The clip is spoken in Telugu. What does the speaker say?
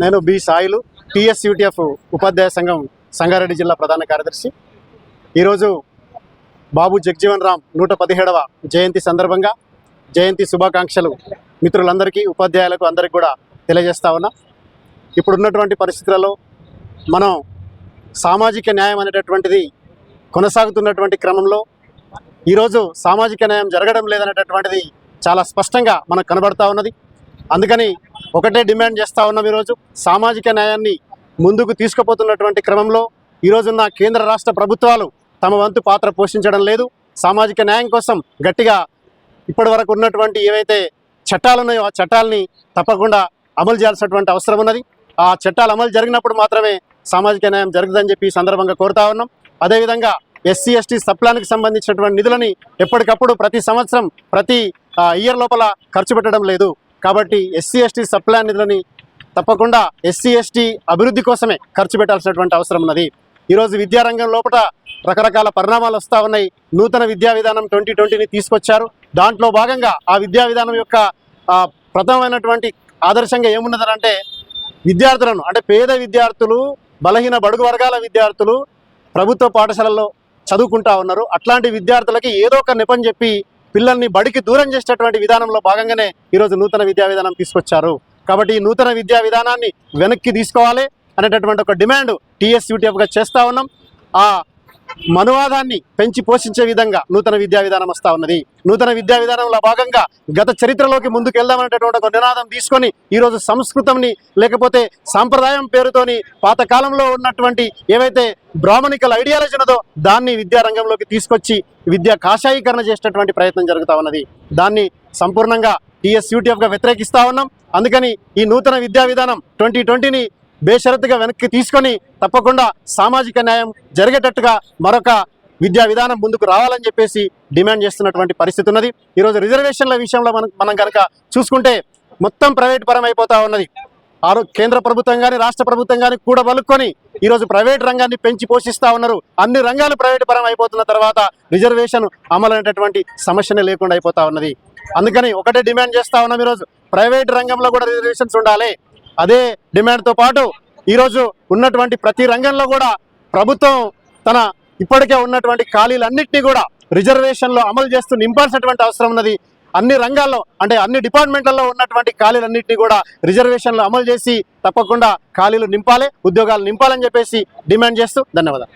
నేను బి సాయిలు టీఎస్యూటీఎఫ్ ఉపాధ్యాయ సంఘం సంగారెడ్డి జిల్లా ప్రధాన కార్యదర్శి. ఈరోజు బాబు జగ్జీవన్ రామ్ 117వ జయంతి సందర్భంగా జయంతి శుభాకాంక్షలు మిత్రులందరికీ, ఉపాధ్యాయులకు అందరికీ కూడా తెలియజేస్తా ఉన్నా. ఇప్పుడున్నటువంటి పరిస్థితులలో మనం సామాజిక న్యాయం అనేటటువంటిది కొనసాగుతున్నటువంటి క్రమంలో ఈరోజు సామాజిక న్యాయం జరగడం లేదనేటటువంటిది చాలా స్పష్టంగా మనకు కనబడతా ఉన్నది. అందుకని ఒకటే డిమాండ్ చేస్తూ ఉన్నాం. ఈరోజు సామాజిక న్యాయాన్ని ముందుకు తీసుకుపోతున్నటువంటి క్రమంలో ఈరోజున్న కేంద్ర రాష్ట్ర ప్రభుత్వాలు తమ వంతు పాత్ర పోషించడం లేదు. సామాజిక న్యాయం కోసం గట్టిగా ఇప్పటి వరకు ఉన్నటువంటి ఏవైతే చట్టాలు ఉన్నాయో ఆ చట్టాలని తప్పకుండా అమలు చేయాల్సినటువంటి అవసరం ఉన్నది. ఆ చట్టాలు అమలు జరిగినప్పుడు మాత్రమే సామాజిక న్యాయం జరుగుతుందని చెప్పి ఈ సందర్భంగా కోరుతా ఉన్నాం. అదేవిధంగా ఎస్సీ ఎస్టీ సప్లాన్కి సంబంధించినటువంటి నిధులని ఎప్పటికప్పుడు ప్రతి సంవత్సరం ప్రతి ఇయర్ లోపల ఖర్చు పెట్టడం లేదు. కాబట్టి ఎస్సీ ఎస్టీ సప్లాన్ నిధులని తప్పకుండా ఎస్సీ ఎస్టీ అభివృద్ధి కోసమే ఖర్చు పెట్టాల్సినటువంటి అవసరం ఉన్నది. ఈరోజు విద్యారంగం లోపల రకరకాల పరిణామాలు వస్తూ ఉన్నాయి. నూతన విద్యా విధానం 2020ని తీసుకొచ్చారు. దాంట్లో భాగంగా ఆ విద్యా విధానం యొక్క ప్రథమమైనటువంటి ఆదర్శంగా ఏమున్నదంటే విద్యార్థులను, అంటే పేద విద్యార్థులు, బలహీన బడుగు వర్గాల విద్యార్థులు ప్రభుత్వ పాఠశాలల్లో చదువుకుంటా ఉన్నారు. అట్లాంటి విద్యార్థులకి ఏదో ఒక నెపం చెప్పి పిల్లల్ని బడికి దూరం చేసేటటువంటి విధానంలో భాగంగానే ఈరోజు నూతన విద్యా విధానం తీసుకొచ్చారు. కాబట్టి ఈ నూతన విద్యా విధానాన్ని వెనక్కి తీసుకోవాలి అనేటటువంటి ఒక డిమాండ్ టీఎస్యూటీఎఫ్గా చేస్తూ ఉన్నాం. ఆ మనువాదాన్ని పెంచి పోషించే విధంగా నూతన విద్యా విధానం వస్తూ ఉన్నది. నూతన విద్యా విధానంలో భాగంగా గత చరిత్రలోకి ముందుకు వెళ్దామనేటటువంటి ఒక నినాదం తీసుకొని ఈరోజు సంస్కృతంని లేకపోతే సాంప్రదాయం పేరుతోని పాతకాలంలో ఉన్నటువంటి ఏవైతే బ్రాహ్మణికల్ ఐడియాలజీ ఉన్నదో దాన్ని విద్యారంగంలోకి తీసుకొచ్చి విద్యా కాషాయీకరణ చేసేటటువంటి ప్రయత్నం జరుగుతూ ఉన్నది. దాన్ని సంపూర్ణంగా టీఎస్యూటీఎఫ్గా వ్యతిరేకిస్తూ ఉన్నాం. అందుకని ఈ నూతన విద్యా విధానం 2020ని బేషరతుగా వెనక్కి తీసుకొని తప్పకుండా సామాజిక న్యాయం జరిగేటట్టుగా మరొక విద్యా విధానం ముందుకు రావాలని చెప్పేసి డిమాండ్ చేస్తున్నటువంటి పరిస్థితి ఉన్నది. ఈరోజు రిజర్వేషన్ల విషయంలో మనం కనుక చూసుకుంటే మొత్తం ప్రైవేట్ పరం అయిపోతూ ఉన్నది. కేంద్ర ప్రభుత్వం కానీ రాష్ట్ర ప్రభుత్వం కానీ కూడా వలుక్కొని ఈరోజు ప్రైవేట్ రంగాన్ని పెంచి పోషిస్తూ ఉన్నారు. అన్ని రంగాలు ప్రైవేట్ పరం అయిపోతున్న తర్వాత రిజర్వేషన్ అమలు అనేటటువంటి సమస్యనే లేకుండా అయిపోతూ ఉన్నది. అందుకని ఒకటే డిమాండ్ చేస్తూ ఉన్నాం, ఈరోజు ప్రైవేట్ రంగంలో కూడా రిజర్వేషన్స్ ఉండాలి. అదే డిమాండ్తో పాటు ఈరోజు ఉన్నటువంటి ప్రతి రంగంలో కూడా ప్రభుత్వం తన ఇప్పటికే ఉన్నటువంటి ఖాళీలన్నింటినీ కూడా రిజర్వేషన్లో అమలు చేస్తూ నింపాల్సినటువంటి అవసరం ఉన్నది. అన్ని రంగాల్లో అంటే అన్ని డిపార్ట్మెంట్లలో ఉన్నటువంటి ఖాళీలన్నింటినీ కూడా రిజర్వేషన్లో అమలు చేసి తప్పకుండా ఖాళీలు నింపాలి, ఉద్యోగాలు నింపాలని చెప్పేసి డిమాండ్ చేస్తూ ధన్యవాదాలు.